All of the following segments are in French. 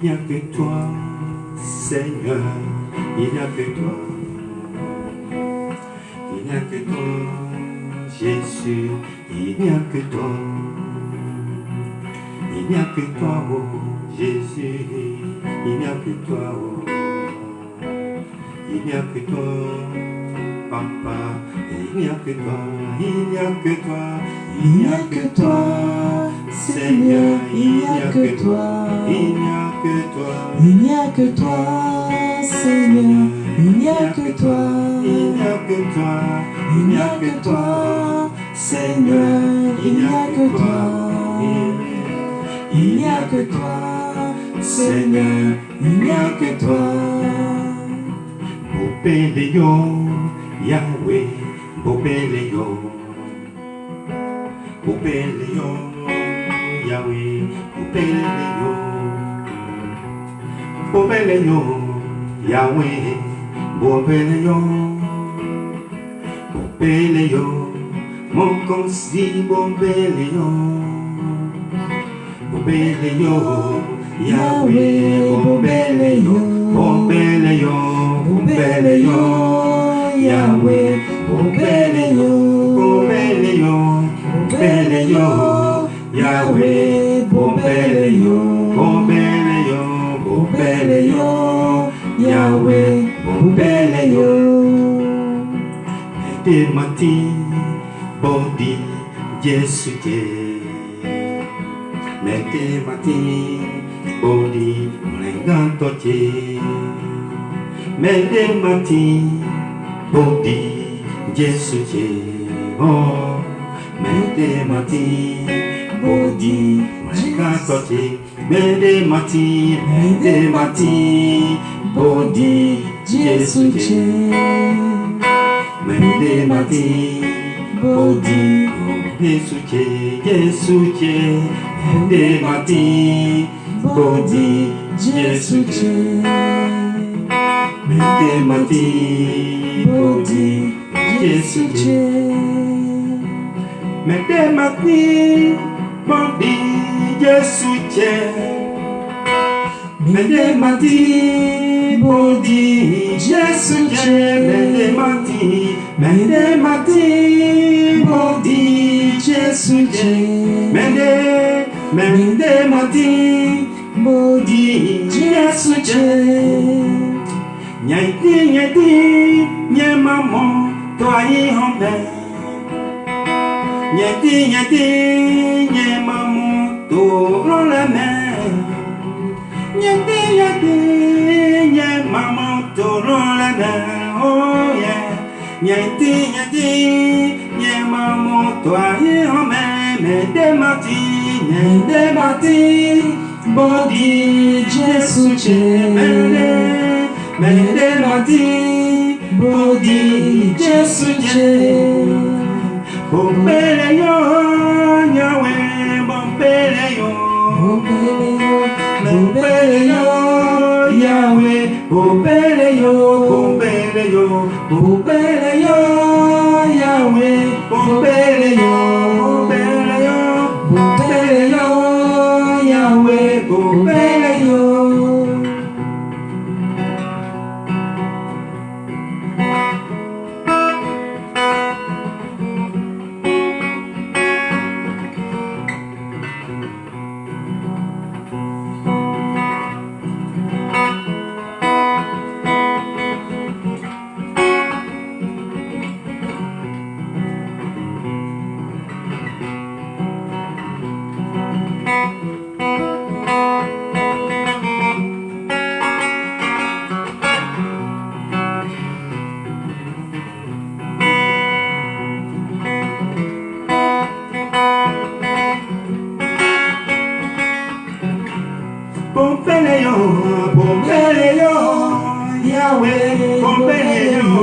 Il n'y a que toi, Seigneur, il n'y a que toi. Il n'y a que toi, Jésus, il n'y a que toi. Il n'y a que toi, oh Jésus, il n'y a que toi, oh. Il n'y a que toi, Papa, il n'y a que toi, il n'y a que toi, il n'y a que toi, Seigneur, il n'y a que toi, il n'y a que toi, il n'y a que toi, Seigneur, il n'y a que toi, il n'y a que toi, il n'y a que toi, Seigneur, il n'y a que toi, il n'y a que toi, Seigneur, il n'y a que toi. Bopeleyo, Yahweh, Bopeleyo, Bopeleyo, Yahweh, Bopeleyo, Bopeleyo, Yahweh, Bopeleyo, Bopeleyo, mon consi Bopeleyo, Bopeleyo, Yahweh, Bopeleyo, Bopeleyo. Bopeleyo, Yahweh, Bopeleyo, Bopeleyo, Bopeleyo, Yahweh, Bopeleyo, Bopeleyo, Bopeleyo, Yahweh, Bopeleyo. Mete mati, bodi, Yesu je. Mete mati, bodi, mlenganto je. Mete mati, bodi, Yesu je. Oh, mete mati, bodi, mlenganto je. Mete mati, bodi, Yesu je. Mete mati, bodi, Yesu je, Yesu je. Mete mati, bodi, Yesu je. Mete mati, bodi, Yesu je. Mete mati, bodi, Yesu je. Mete mati, bodi, Yesu je. Mete mati, bodi, Yesu je. Mete mati, bodi, Yesu je. Nyati, nye maman, toi y hombe. Nyati, nye maman, toi la mer. Nyati, nye maman, toi la mer. Oh yeah. Nyati, nye maman, toi y hombe. Mete mati, bodi, Yesu je. Mete mati, bodi, Yesu je. Bopeleyo, Yahweh, Bopeleyo, Bopeleyo, Yahweh, Bopeleyo, Bopeleyo, Yahweh, Bopeleyo, Bopeleyo, Yahweh, Bopeleyo. Bopeleyo, Yahweh, Bopeleyo, Yahweh, Bopeleyo,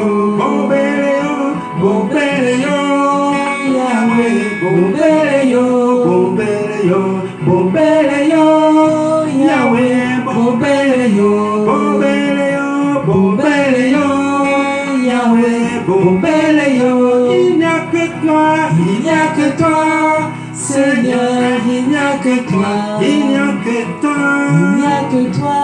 Yahweh, Bopeleyo, Yahweh, Bopeleyo. Il n'y a que toi, Seigneur, il n'y a que toi, il n'y a que toi, il n'y a que toi,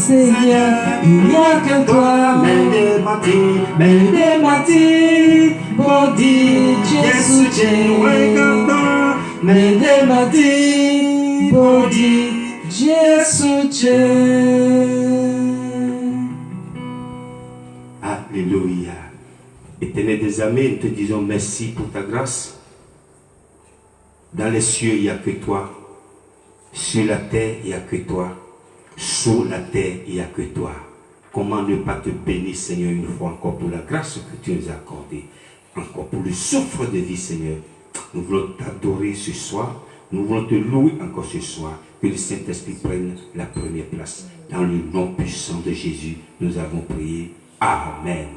Seigneur, il n'y a que toi. Mende mati, Mende mati, bodi Jesu je. Mende mati, bodi Jesu je. Alléluia. Éternel des armées, nous te disons merci pour ta grâce. Dans les cieux, il n'y a que toi. Sur la terre, il n'y a que toi. Sous la terre, il n'y a que toi. Comment ne pas te bénir, Seigneur, une fois encore pour la grâce que tu nous as accordée. Encore pour le souffle de vie, Seigneur. Nous voulons t'adorer ce soir. Nous voulons te louer encore ce soir. Que le Saint-Esprit prenne la première place. Dans le nom puissant de Jésus, nous avons prié. Amen.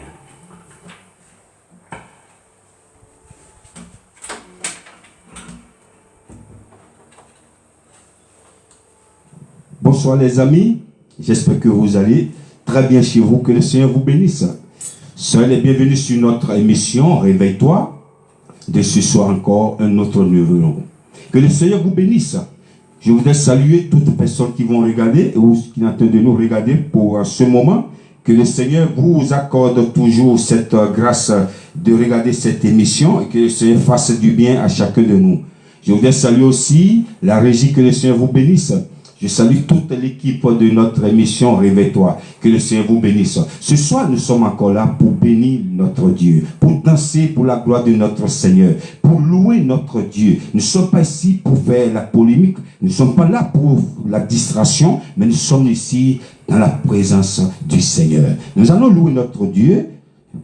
Bonsoir les amis, j'espère que vous allez très bien chez vous, que le Seigneur vous bénisse. Soyez les bienvenus sur notre émission Réveille-toi, de ce soir encore un autre numéro. Que le Seigneur vous bénisse. Je voudrais saluer toutes les personnes qui vont regarder ou qui sont en train de nous regarder pour ce moment. Que le Seigneur vous accorde toujours cette grâce de regarder cette émission et que le Seigneur fasse du bien à chacun de nous. Je voudrais saluer aussi la régie, que le Seigneur vous bénisse. Je salue toute l'équipe de notre émission Réveille-toi. Que le Seigneur vous bénisse. Ce soir, nous sommes encore là pour bénir notre Dieu, pour danser pour la gloire de notre Seigneur, pour louer notre Dieu. Nous ne sommes pas ici pour faire la polémique, nous ne sommes pas là pour la distraction, mais nous sommes ici dans la présence du Seigneur. Nous allons louer notre Dieu.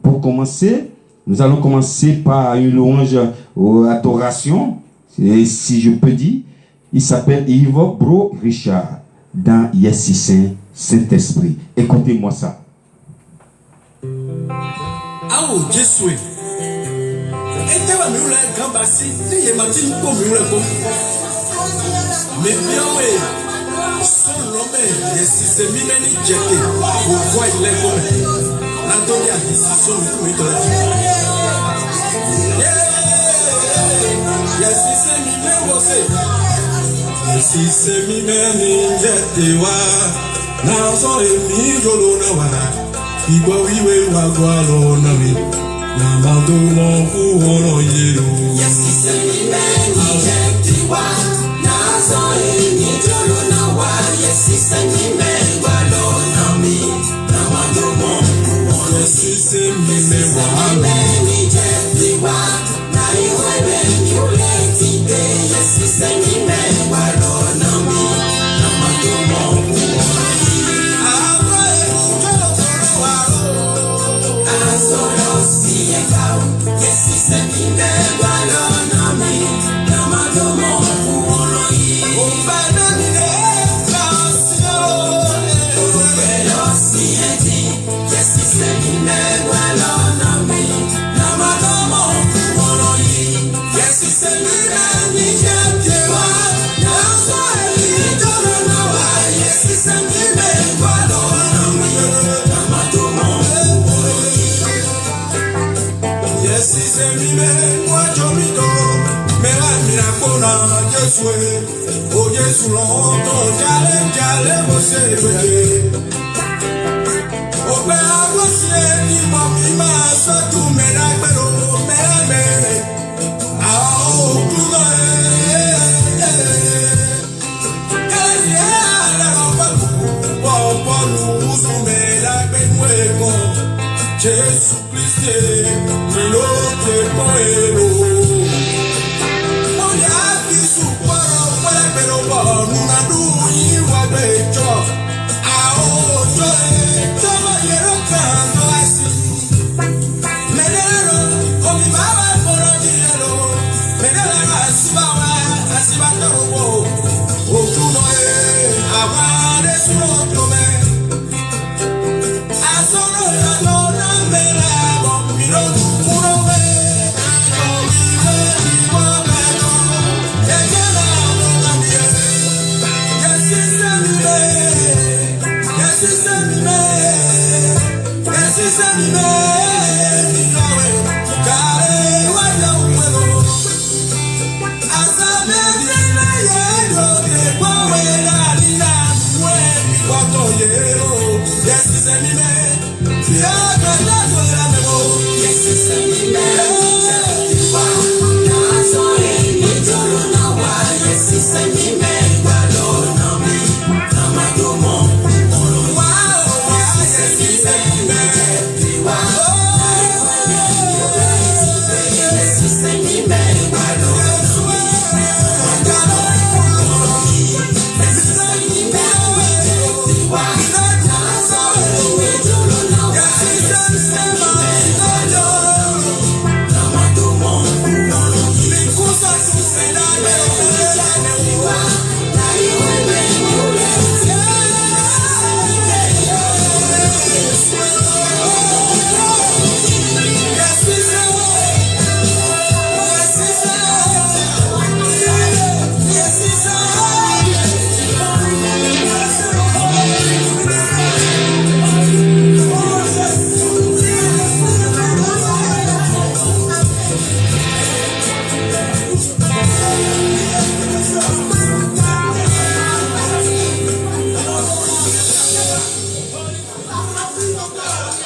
Pour commencer, nous allons commencer par une louange ou adoration, et si je peux dire. Il s'appelle Yves Bro Richard dans Yes Saint-Esprit. Écoutez-moi ça. Awo Jésus. Et toi, nous l'avons gambassi, ni yemati comme nous l'avons. Mais bien oui, son nom est Yes Mimeni Jeté. Vous voyez les comme. L'Antonia dit son nom est Yes Mimeni Jeté. Si c'est mi meni jete wa na so e mi jolo na wa igbo wiwe wa gwa lo na mi na ma do mo fu oro yero. Yes si c'est mi meni jete wa na so e mi jolo na wa. Yes si c'est mi meni wa lo na mi na ma do mo fu oro. Yes si c'est mi meni jete wa na iwe be mi ule ti de. Yes si c'est mi meni wa lo. Oh Jésus longtemps j'allais você veiller. Oh ben você ni mami massa tu me la pero me ah oh tu no Jésus Christ me lo te poero. Yeah.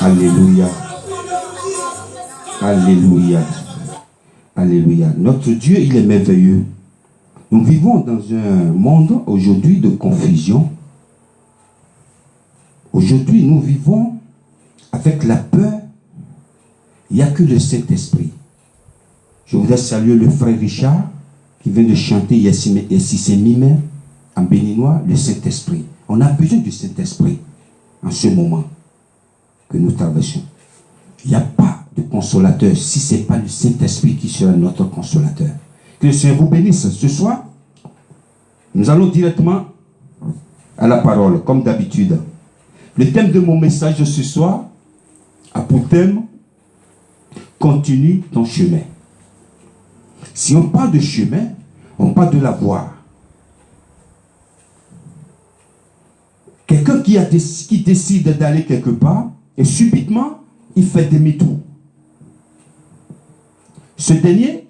Alléluia. Alléluia. Alléluia. Notre Dieu, il est merveilleux. Nous vivons dans un monde aujourd'hui de confusion. Aujourd'hui, nous vivons avec la peur. Il n'y a que le Saint-Esprit. Je voudrais saluer le frère Richard qui vient de chanter Yessisemime en béninois, le Saint-Esprit. On a besoin du Saint-Esprit en ce moment que nous traversons. Il n'y a pas de consolateur si ce n'est pas le Saint-Esprit qui sera notre consolateur. Que le Seigneur vous bénisse. Ce soir, nous allons directement à la parole, comme d'habitude. Le thème de mon message ce soir a pour thème « Continue ton chemin ». Si on parle de chemin, on parle de la voie. Quelqu'un qui décide d'aller quelque part et subitement, il fait demi-tour. Ce dernier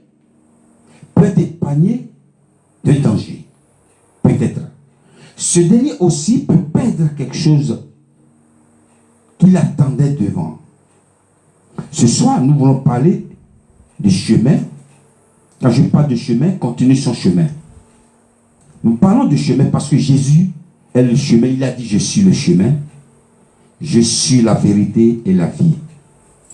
peut être épargné d'un danger. Peut-être. Ce dernier aussi peut perdre quelque chose qu'il attendait devant. Ce soir, nous voulons parler du chemin. Quand je parle de chemin, continue son chemin. Nous parlons de chemin parce que Jésus est le chemin. Il a dit, je suis le chemin. Je suis la vérité et la vie.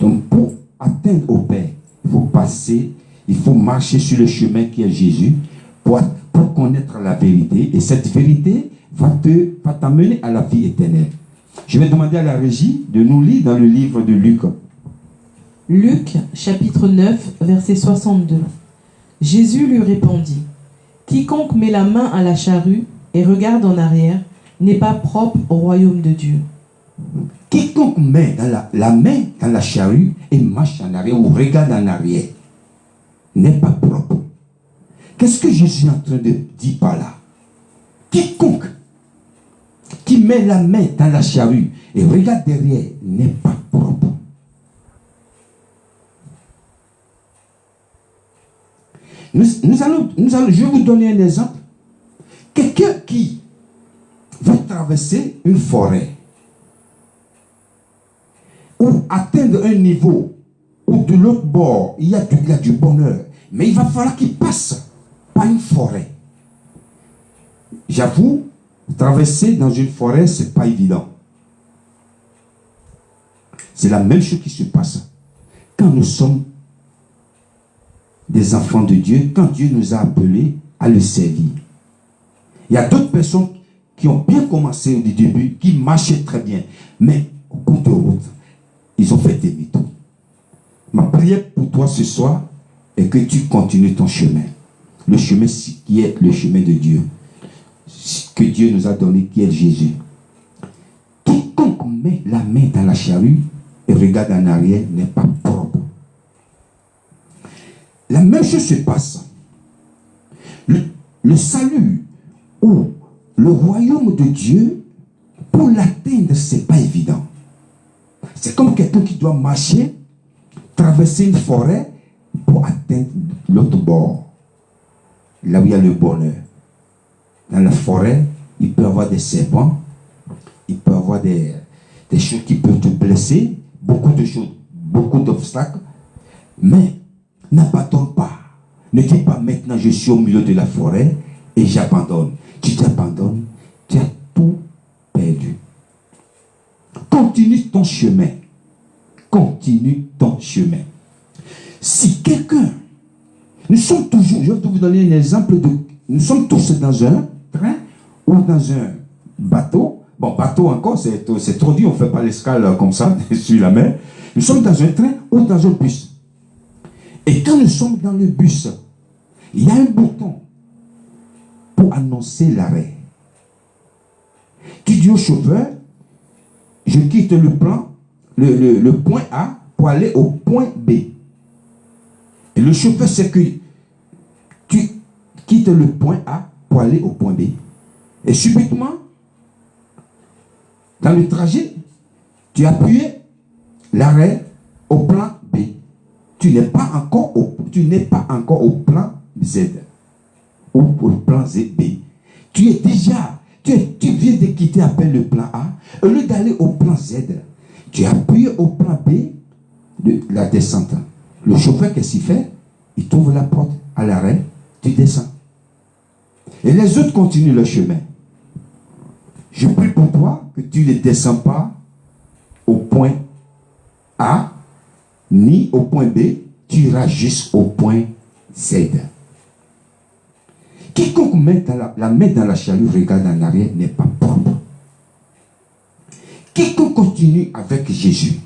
Donc, pour atteindre au Père, il faut passer, il faut marcher sur le chemin qui est Jésus pour connaître la vérité. Et cette vérité va t'amener à la vie éternelle. Je vais demander à la régie de nous lire dans le livre de Luc. Luc, chapitre 9, verset 62. Jésus lui répondit, « Quiconque met la main à la charrue et regarde en arrière n'est pas propre au royaume de Dieu. » Quiconque met la main dans la charrue et marche en arrière ou regarde en arrière n'est pas propre. Qu'est-ce que Jésus est en train de dire par là? Quiconque qui met la main dans la charrue et regarde derrière n'est pas propre. Je vais vous donner un exemple. Quelqu'un qui va traverser une forêt ou atteindre un niveau où de l'autre bord, il y a du bonheur, mais il va falloir qu'il passe par une forêt. J'avoue, traverser dans une forêt, ce n'est pas évident. C'est la même chose qui se passe quand nous sommes des enfants de Dieu, quand Dieu nous a appelés à le servir. Il y a d'autres personnes qui ont bien commencé au début, qui marchaient très bien, mais au bout de route, ils ont fait demi-tour. Ma prière pour toi ce soir est que tu continues ton chemin. Le chemin qui est le chemin de Dieu. Que Dieu nous a donné, qui est Jésus. Quiconque met la main dans la charrue et regarde en arrière n'est pas propre. La même chose se passe. Le salut ou le royaume de Dieu, pour l'atteindre, ce n'est pas évident. C'est comme quelqu'un qui doit marcher, traverser une forêt pour atteindre l'autre bord. Là où il y a le bonheur. Dans la forêt, il peut y avoir des serpents, il peut y avoir des choses qui peuvent te blesser, beaucoup de choses, beaucoup d'obstacles, mais n'abandonne pas. Ne dis pas maintenant je suis au milieu de la forêt et j'abandonne. Tu t'abandonnes, tu as tout perdu. Continue ton chemin. Continue ton chemin. Si quelqu'un, nous sommes toujours, je vais vous donner un exemple de, nous sommes tous dans un train ou dans un bateau. Bon, bateau encore, c'est trop dur, on ne fait pas l'escale comme ça, sur la mer. Nous sommes dans un train ou dans un bus. Et quand nous sommes dans le bus, il y a un bouton pour annoncer l'arrêt. Tu dis au chauffeur, je quitte le plan, le point A pour aller au point B. Et le chauffeur sait que tu quittes le point A pour aller au point B. Et subitement, dans le trajet, tu as appuyé l'arrêt au plan B. Tu n'es pas encore au plan Z ou au plan ZB. Tu es déjà, tu viens de quitter à peine le plan A. Au lieu d'aller au plan Z, tu appuies au plan B de la descente. Le chauffeur, qu'est-ce qu'il fait? Il t'ouvre la porte à l'arrêt, tu descends. Et les autres continuent leur chemin. Je prie pour toi que tu ne descends pas au point A, ni au point B, tu iras jusqu'au point Z. Quiconque met la main dans la chaleur, regarde en arrière, n'est pas propre. Quiconque continue avec Jésus,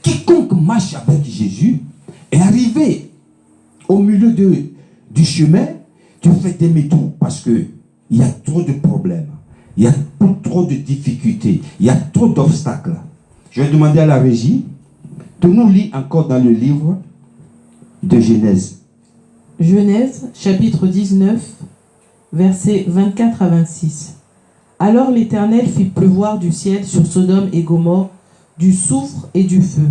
quiconque marche avec Jésus, est arrivé au milieu du chemin, tu fais des demi-tours parce qu'il y a trop de problèmes, il y a trop de difficultés, il y a trop d'obstacles. Je vais demander à la régie de nous lire encore dans le livre de Genèse. Genèse, chapitre 19, versets 24 à 26. Alors l'Éternel fit pleuvoir du ciel sur Sodome et Gomorrhe du soufre et du feu,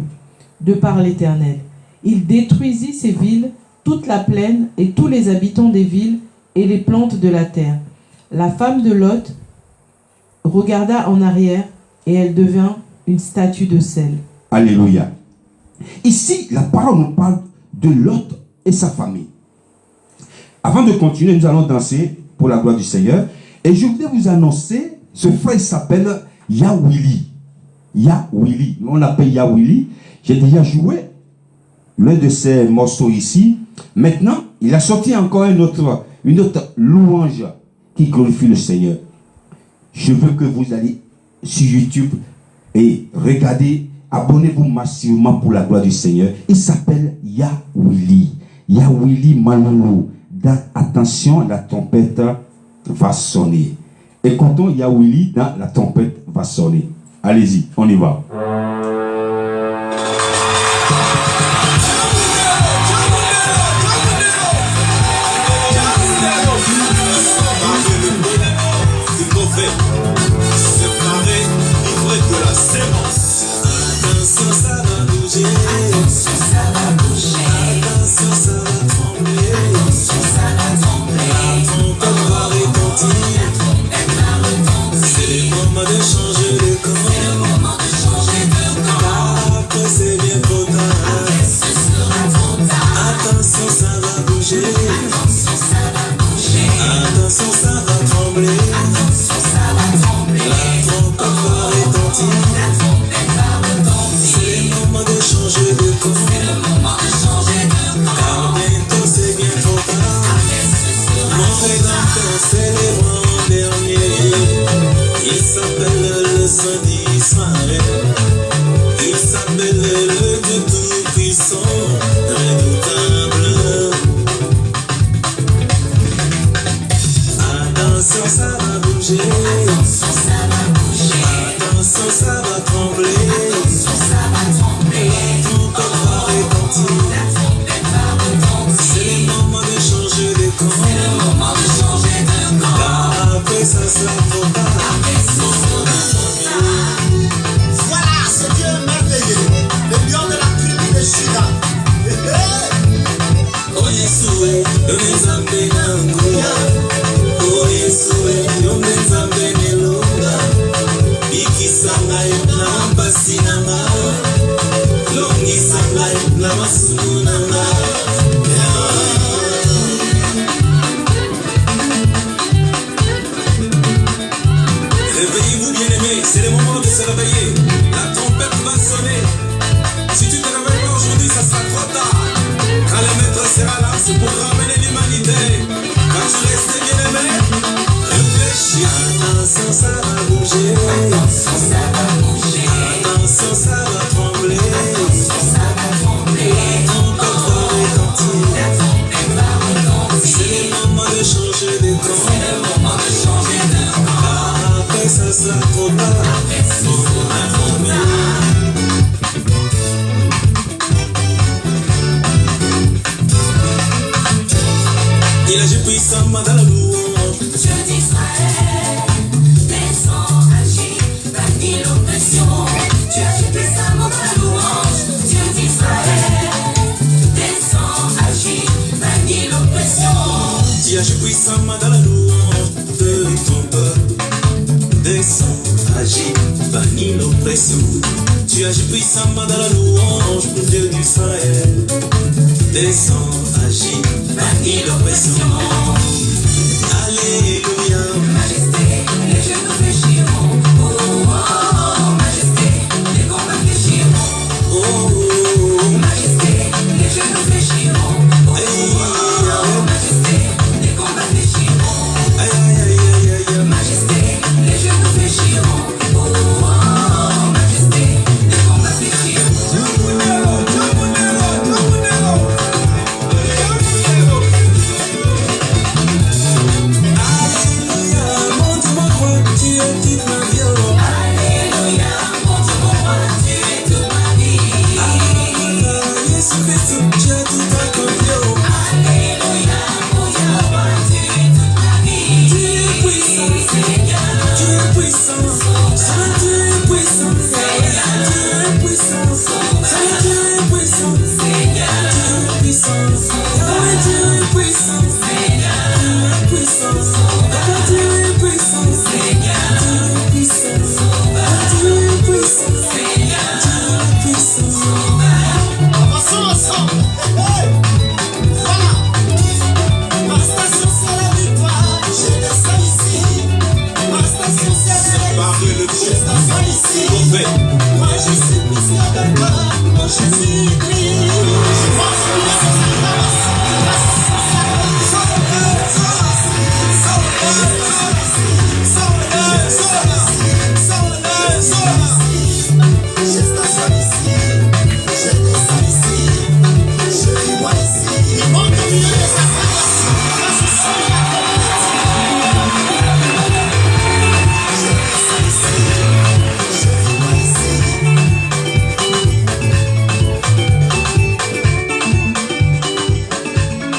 de par l'Éternel. Il détruisit ces villes, toute la plaine et tous les habitants des villes et les plantes de la terre. La femme de Lot regarda en arrière et elle devint une statue de sel. Alléluia. Ici, la parole nous parle de Lot et sa famille. Avant de continuer, nous allons danser pour la gloire du Seigneur. Et je voulais vous annoncer, ce frère s'appelle Yawili. Yawili. On l'appelle Yawili. J'ai déjà joué l'un de ses morceaux ici. Maintenant, il a sorti encore une autre louange qui glorifie le Seigneur. Je veux que vous allez sur YouTube et regardez, abonnez-vous massivement pour la gloire du Seigneur. Il s'appelle Yawili. Yawili Maloulou. Attention, la trompette va sonner. Et quand Yawili, dans la trompette va sonner. Allez-y, on y va. Voilà. Réveillez-vous bien-aimés, c'est le moment de se réveiller. La trompette va sonner. Si tu ne te réveilles pas aujourd'hui, ça sera trop tard. Quand le maître sera là, c'est pour ramener l'humanité. Quand tu restes bien-aimé, réfléchis. Attention, ça va bouger. Attention, ça va bouger. Attention, ça va trembler. Attention, ça va trembler. La trompette va retentir. La trompette va retentir. C'est le moment de changer de camp. C'est le moment de changer de camp. Après, ça sera trop tard. Après, ça sera trop tard. Il agit puissamment dans la louange. Dieu d'Israël, descend, agit, bannit l'oppression. Dieu agit puissamment dans la louange. Dieu d'Israël, descend, agit, bannit l'oppression. Tu agis puissamment dans la louange de ton peuple. Descends, agis, bannis l'oppression. Tu agis puissamment dans la louange de Dieu d'Israël. Descends, agis, bannis l'oppression. Alléluia. Majesté, les genoux fléchiront. Oh, oh, oh, majesté, les combats fléchiront. Oh, oh, oh. Majesté, les genoux fléchiront. Oh, oh, oh, majesté, les combats fléchiront. Aïe, aïe, aïe, aïe, aïe, aïe. Majesté, les genoux fléchiront. Oh, oh, oh, majesté, les combats fléchiront. Alléluia, mon Dieu, mon roi, tu es toute ma vie. Alléluia, mon Dieu, mon roi, tu es toute ma vie. Alléluia, Jésus-Christ, tu es tout accompli. Alléluia, mon Dieu, mon roi, tu es toute ma vie. Tu es puissant, Seigneur, tu es puissant, Seigneur, tu es puissant, Seigneur, tu es puissant, Seigneur, tu es puissant, Seigneur, tu es puissant, Seigneur, tu es puissant, Seigneur, tu es puissant, Seigneur, tu es puissant, Seigneur, tu es puissant, tu es puissant, Seigneur, tu es puissant. Avançons ensemble. Hey, voilà. Ma station c'est la victoire. Je descends ici. Ma station c'est la Parle le Je descends ici. Moi je suis plus que toi. Moi je suis Christ. Je pense que la station c'est la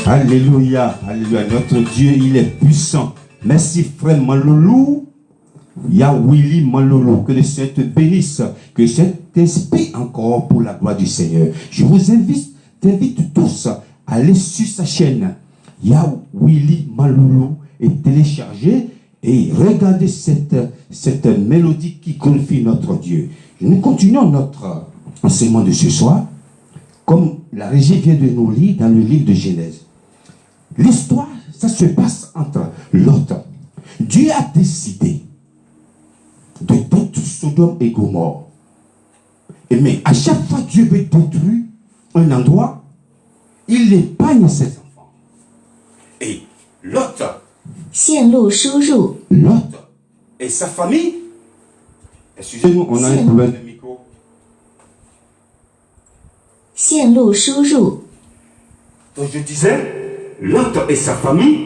Alléluia, alléluia. Notre Dieu, il est puissant. Merci frère Malolo. Yahwili Malolo. Que le Seigneur te bénisse. Que le Seigneur t'inspire encore pour la gloire du Seigneur. Je vous t'invite tous à aller sur sa chaîne Yahwili Malolo et télécharger et regarder cette mélodie qui glorifie notre Dieu. Nous continuons notre enseignement de ce soir. Comme la régie vient de nous lire dans le livre de Genèse. L'histoire, ça se passe entre Lot. Dieu a décidé de détruire Sodome et Gomorrhe. Mais à chaque fois que Dieu veut détruire un endroit, il épargne ses enfants. Et Lot, 线路输入 Lot et sa famille, excusez-nous, on a un problème de micro. 线路输入 Donc je disais, Lot et sa famille,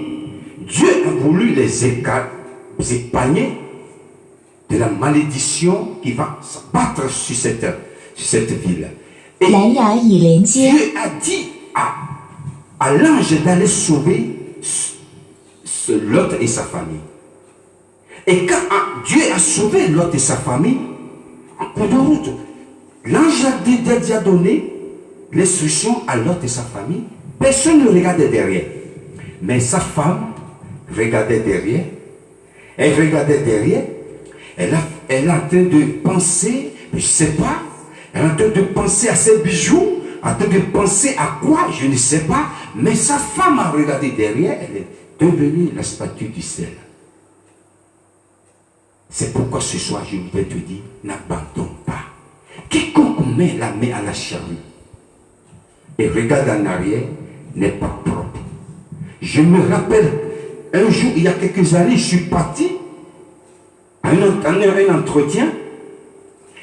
Dieu a voulu les épargner de la malédiction qui va s'abattre sur cette ville. Et 蓝牙已连接 Dieu a dit à l'ange d'aller sauver Lot et sa famille. Et quand Dieu a sauvé Lot et sa famille, en cours de route, l'ange a déjà donné l'instruction à Lot et sa famille. Personne ne regardait derrière. Mais sa femme regardait derrière. Elle regardait derrière. Elle a elle est en train de penser, je ne sais pas, elle est en train de penser à ses bijoux, en train de penser à quoi, je ne sais pas, mais sa femme a regardé derrière, elle est devenue la statue du sel. C'est pourquoi ce soir, je voudrais te dire, n'abandonne pas. Quiconque met la main à la charrue et regarde en arrière n'est pas propre. Je me rappelle, un jour, il y a quelques années, je suis parti à un entretien.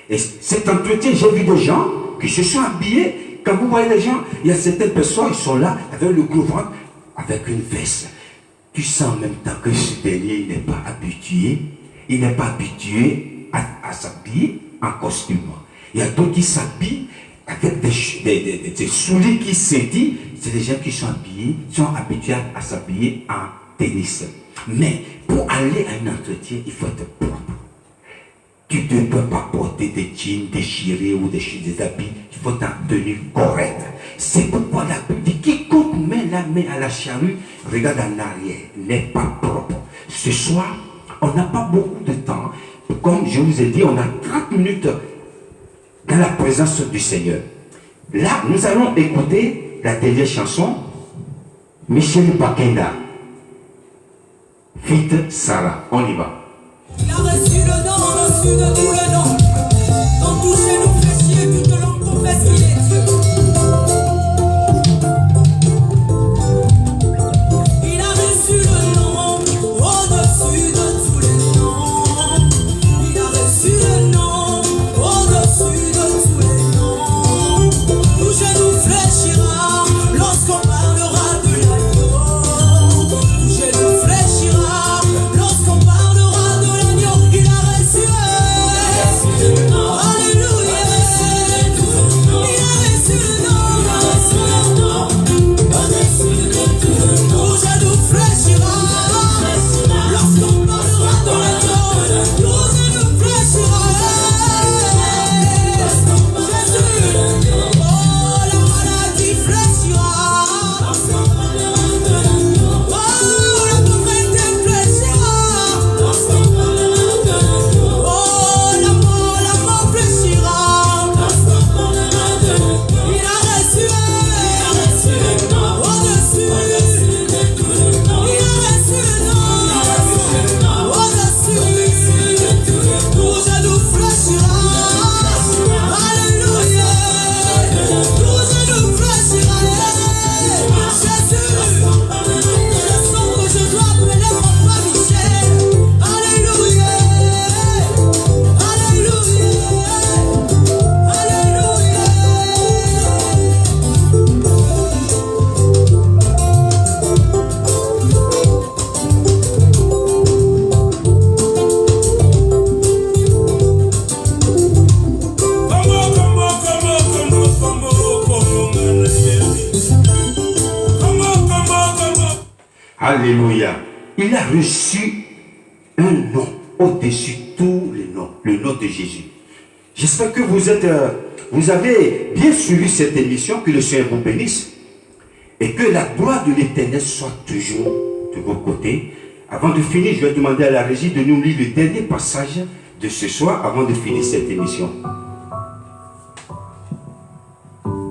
Et cet entretien, j'ai vu des gens qui se sont habillés. Quand vous voyez les gens, il y a certaines personnes, ils sont là avec le gros ventre, avec une veste. Tu sens en même temps que ce dernier, il n'est pas habitué. Il n'est pas habitué à s'habiller en costume. Il y a d'autres qui s'habillent avec des souliers qui scintillent. C'est des gens qui sont habillés, sont habitués à s'habiller en tennis. Mais pour aller à un entretien, il faut être propre. Tu ne peux pas porter des jeans déchirés ou des habits. Il faut en tenue correcte. C'est pourquoi la Bible dit quiconque met la main à la charrue, regarde en arrière, n'est pas propre. Ce soir, on n'a pas beaucoup de temps. Comme je vous ai dit, on a 30 minutes dans la présence du Seigneur. Là, nous allons écouter la dernière chanson, Michel Bakenda, Fit Sarah. On y va. Il a reçu le nom au-dessus de tous les noms. Quand toucher nous fléchir, toute langue confesse qu'il est Dieu. Il a reçu le nom au-dessus de tous les noms. Il a reçu le nom au-dessus de tous les noms. Tout genou fléchira lorsqu'on parlera de l'agneau. Tout genou fléchira lorsqu'on parlera de l'agneau. Il a reçu le nom. Alléluia. Il a reçu le nom. Il a reçu le nom. Au-dessus de tout le nom. Tout genou fléchira lorsqu'on parlera de l'agneau. Tout genou fléchira. Jésus. Oh, la maladie fléchira. Oh, la pauvreté fléchira. Oh, la mort fléchira. Il a reçu le nom au-dessus. Il a reçu le nom au-dessus. Tout genou fléchira. Alléluia. Tout genou fléchira. Jésus. Je sens que je dois appeler mon frère Michel. Alléluia. Alléluia. Alléluia. Alléluia. Il a reçu un nom au-dessus de tous les noms, le nom de Jésus. J'espère que vous avez bien suivi cette émission, que le Seigneur vous bénisse et que la gloire de l'Éternel soit toujours de vos côtés. Avant de finir, je vais demander à la régie de nous lire le dernier passage de ce soir avant de finir cette émission.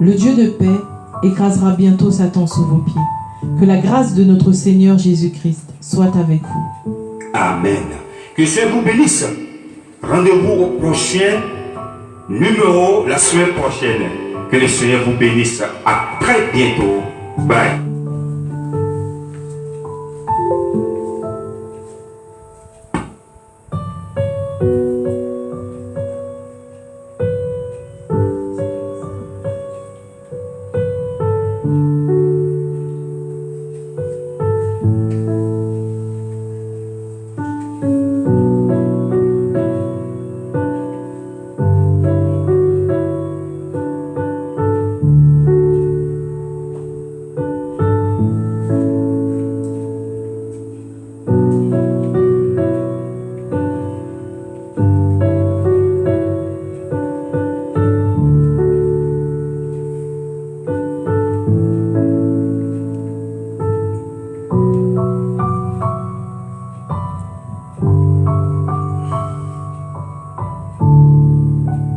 Le Dieu de paix écrasera bientôt Satan sous vos pieds. Que la grâce de notre Seigneur Jésus-Christ soit avec vous. Amen. Que le Seigneur vous bénisse. Rendez-vous au prochain numéro la semaine prochaine. Que le Seigneur vous bénisse. À très bientôt. Bye.